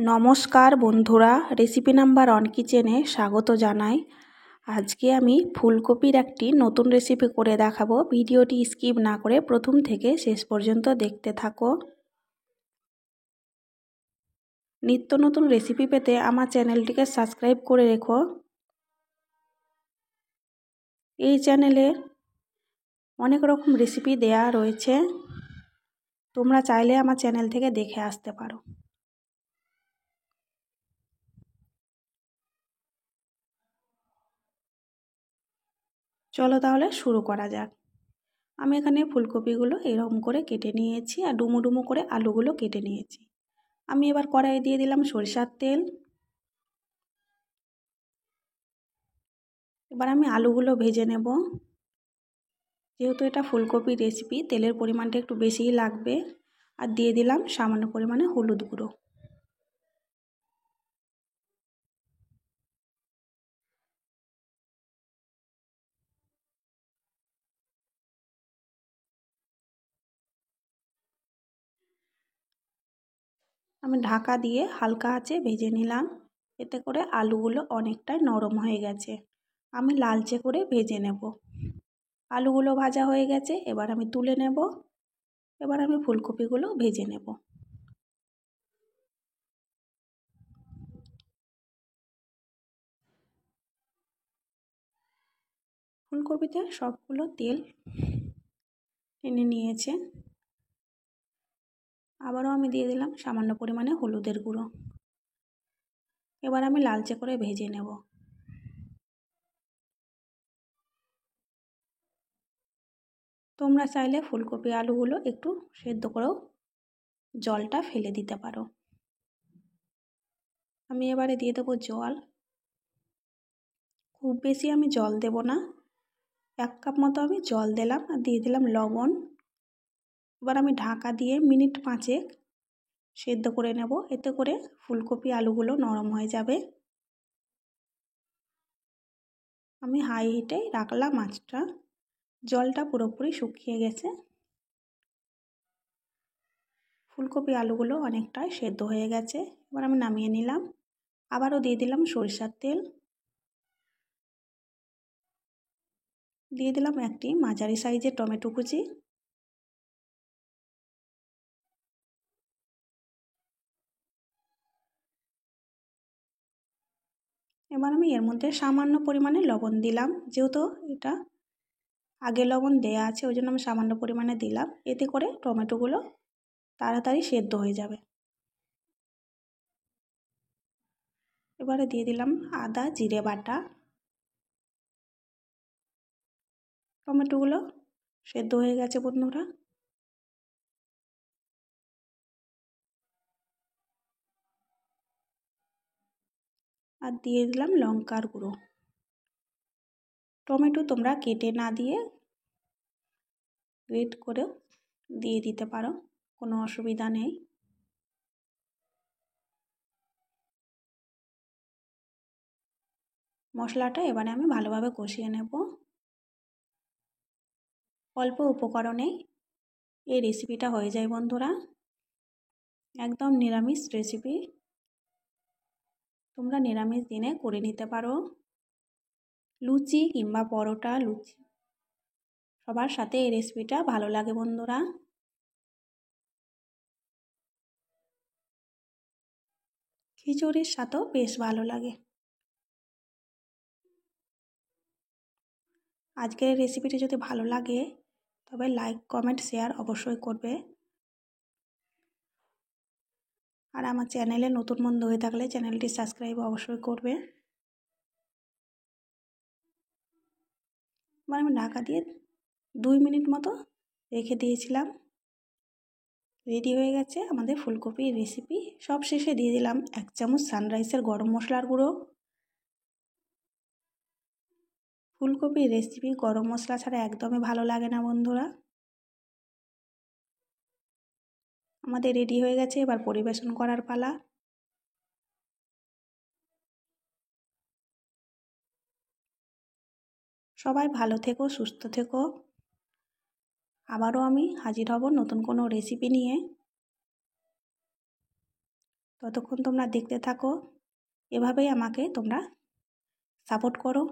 নমস্কার বন্ধুরা, recipe number 1 কিচেনে স্বাগত জানাই। আজকে আমি ফুলকপির একটি নতুন রেসিপি করে দেখাবো। ভিডিওটি স্কিপ না করে প্রথম থেকে শেষ পর্যন্ত দেখতে থাকো। নিত্য নতুন রেসিপি পেতে আমার চ্যানেলটিকে সাবস্ক্রাইব করে রেখো। এই চ্যানেলে অনেক রকম রেসিপি দেয়া রয়েছে, তোমরা চাইলে আমার চ্যানেল থেকে দেখে আসতে পারো। চলো তাহলে শুরু করা যাক। আমি এখানে ফুলকপিগুলো এরকম করে কেটে নিয়েছি আর ডুমো ডুমো করে আলুগুলো কেটে নিয়েছি। আমি এবার কড়াইয়ে দিয়ে দিলাম সরিষার তেল। এবার আমি আলুগুলো ভেজে নেব। যেহেতু এটা ফুলকপির রেসিপি, তেলের পরিমাণটা একটু বেশিই লাগবে। আর দিয়ে দিলাম সামান্য পরিমাণে হলুদ গুঁড়ো। আমি ঢাকা দিয়ে হালকা আঁচে ভেজে নিলাম। এতে করে আলুগুলো অনেকটাই নরম হয়ে গেছে। আমি লালচে করে ভেজে নেব। আলুগুলো ভাজা হয়ে গেছে, এবার আমি তুলে নেব। এবার আমি ফুলকপিগুলো ভেজে নেব। ফুলকপিতে সবগুলো তেল টেনে নিয়েছে। আবারও আমি দিয়ে দিলাম সামান্য পরিমাণে হলুদের গুঁড়ো। এবার আমি লালচে করে ভেজে নেব। তোমরা চাইলে ফুলকপি আলুগুলো একটু সেদ্ধ করেও জলটা ফেলে দিতে পারো। আমি এবারে দিয়ে দেবো জল। খুব বেশি আমি জল দেব না, 1 কাপ মতো আমি জল দিলাম আর দিয়ে দিলাম লবণ। এবার আমি ঢাকা দিয়ে মিনিট 5 সেদ্ধ করে নেব। এতে করে ফুলকপি আলুগুলো নরম হয়ে যাবে। আমি হাই হিটে রাখলাম আঁচটা। জলটা পুরোপুরি শুকিয়ে গেছে। ফুলকপি আলুগুলো অনেকটাই সেদ্ধ হয়ে গেছে। এবার আমি নামিয়ে নিলাম। আবারও দিয়ে দিলাম সরিষার তেল। দিয়ে দিলাম একটি মাঝারি সাইজের টমেটো কুচি। এবার আমি এর মধ্যে সামান্য পরিমাণে লবণ দিলাম। যেহেতু এটা আগে লবণ দেয়া আছে, ওই জন্য আমি সামান্য পরিমাণে দিলাম। এতে করে টমেটোগুলো তাড়াতাড়ি সেদ্ধ হয়ে যাবে। এবারে দিয়ে দিলাম আদা জিরে বাটা। টমেটোগুলো সেদ্ধ হয়ে গেছে বন্ধুরা। আর দিয়ে দিলাম লঙ্কার গুঁড়ো। টমেটো তোমরা কেটে না দিয়ে গ্রেট করেও দিয়ে দিতে পারো, কোনো অসুবিধা নেই। মশলাটা এবারে আমি ভালোভাবে কষিয়ে নেব। অল্প উপকরণেই এই রেসিপিটা হয়ে যায় বন্ধুরা। একদম নিরামিষ রেসিপি, তোমরা নিরামিষ দিনে করে নিতে পারো। লুচি কিংবা পরোটা, লুচি সবার সাথে এই রেসিপিটা ভালো লাগে বন্ধুরা। খিচুড়ির সাথেও বেশ ভালো লাগে। আজকের রেসিপিটি যদি ভালো লাগে তবে লাইক কমেন্ট শেয়ার অবশ্যই করবে। আর আমার চ্যানেলে নতুন বন্ধু হয়ে থাকলে চ্যানেলটি সাবস্ক্রাইব অবশ্যই করবে। এবার আমি ঢাকা দিয়ে 2 মিনিট মতো রেখে দিয়েছিলাম। রেডি হয়ে গেছে আমাদের ফুলকপির রেসিপি। সব শেষে দিয়ে দিলাম 1 চামচ সানরাইসের গরম মশলার গুঁড়ো। ফুলকপির রেসিপি গরম মশলা ছাড়া একদমই ভালো লাগে না বন্ধুরা। আমাদের রেডি হয়ে গেছে, এবার পরিবেশন করার পালা। সবাই ভালো থেকো, সুস্থ থেকো। আবারও আমি হাজির হব নতুন কোনো রেসিপি নিয়ে। ততক্ষণ তোমরা দেখতে থাকো, এভাবেই আমাকে তোমরা সাপোর্ট করো।